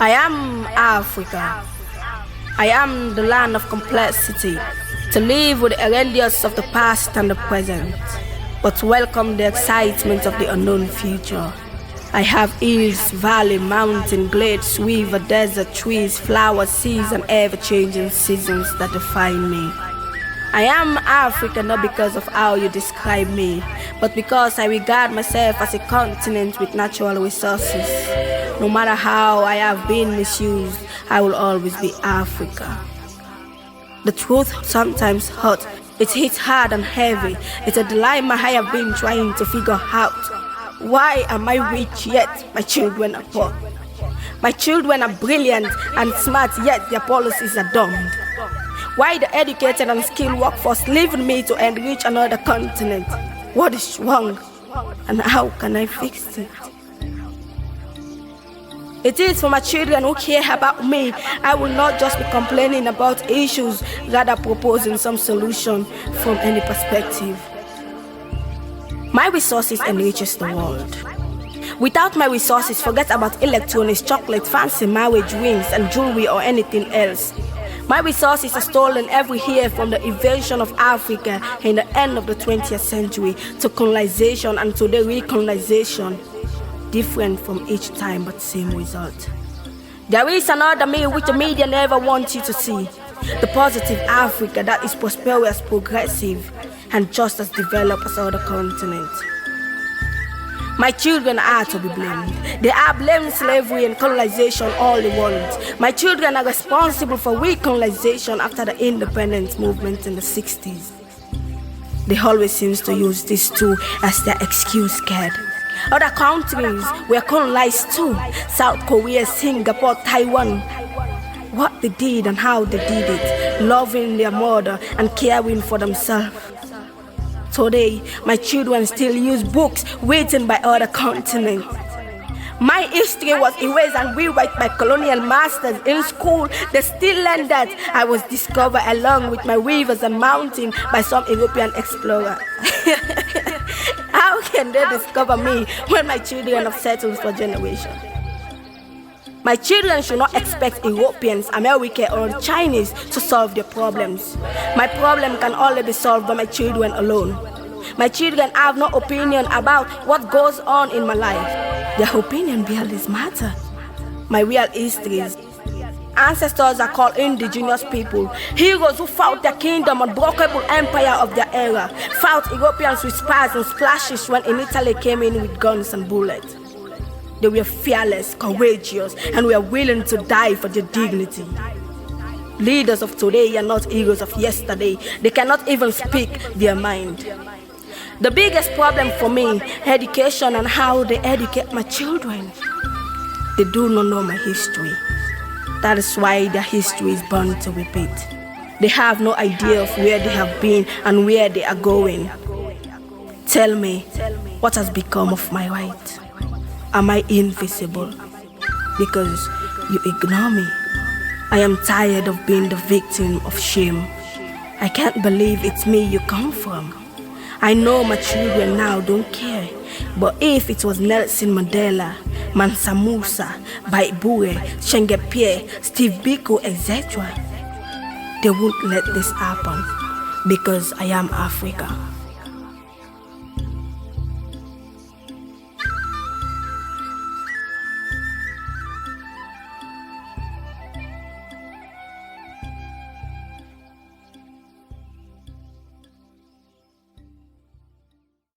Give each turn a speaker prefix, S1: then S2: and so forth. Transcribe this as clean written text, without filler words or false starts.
S1: I am Africa. I am the land of complexity, to live with the horrendous of the past and the present, but to welcome the excitement of the unknown future. I have hills, valley, mountain, glades, river, desert, trees, flowers, seas, and ever-changing seasons that define me. I am Africa not because of how you describe me, but because I regard myself as a continent with natural resources. No matter how I have been misused, I will always be Africa. The truth sometimes hurts. It hits hard and heavy. It's a dilemma I have been trying to figure out. Why am I rich yet my children are poor? My children are brilliant and smart yet their policies are dumb. Why the educated and skilled workforce leaving me to enrich another continent? What is wrong and how can I fix it? It is for my children who care about me. I will not just be complaining about issues, rather proposing some solution from any perspective. My resources enriches the world. Without my resources, forget about electronics, chocolate, fancy marriage rings, and jewelry or anything else. My resources are stolen every year from the invasion of Africa in the end of the 20th century to colonization and today recolonization. Different from each time but same result. There is another me which the media never wants you to see. The positive Africa that is prosperous, progressive, and just as developed as other continents. My children are to be blamed. They are blaming slavery and colonization all they want. My children are responsible for recolonization after the independence movement in the 60s. They always seem to use this too as their excuse card. Other countries were colonized too. South Korea, Singapore, Taiwan. What they did and how they did it, loving their mother and caring for themselves. Today, my children still use books written by other continents. My history was erased and rewritten by colonial masters in school. They still learn that I was discovered along with my rivers and mountains by some European explorer. How can they discover me when my children have settled for generations? My children should not expect Europeans, Americans, or Chinese to solve their problems. My problem can only be solved by my children alone. My children have no opinion about what goes on in my life. Their opinion barely matter. My real histories. Ancestors are called indigenous people, heroes who fought their kingdom, unbreakable empire of their era, fought Europeans with spars and splashes when in Italy came in with guns and bullets. They were fearless, courageous, and were willing to die for their dignity. Leaders of today are not heroes of yesterday. They cannot even speak their mind. The biggest problem for me, education and how they educate my children. They do not know my history. That is why their history is bound to repeat. They have no idea of where they have been and where they are going. Tell me, what has become of my right? Am I invisible? Because you ignore me. I am tired of being the victim of shame. I can't believe it's me you come from. I know my children now don't care, but if it was Nelson Mandela, Mansa Musa, Baibue, Shenge Pierre, Steve Biko, etc., they won't let this happen because I am Africa.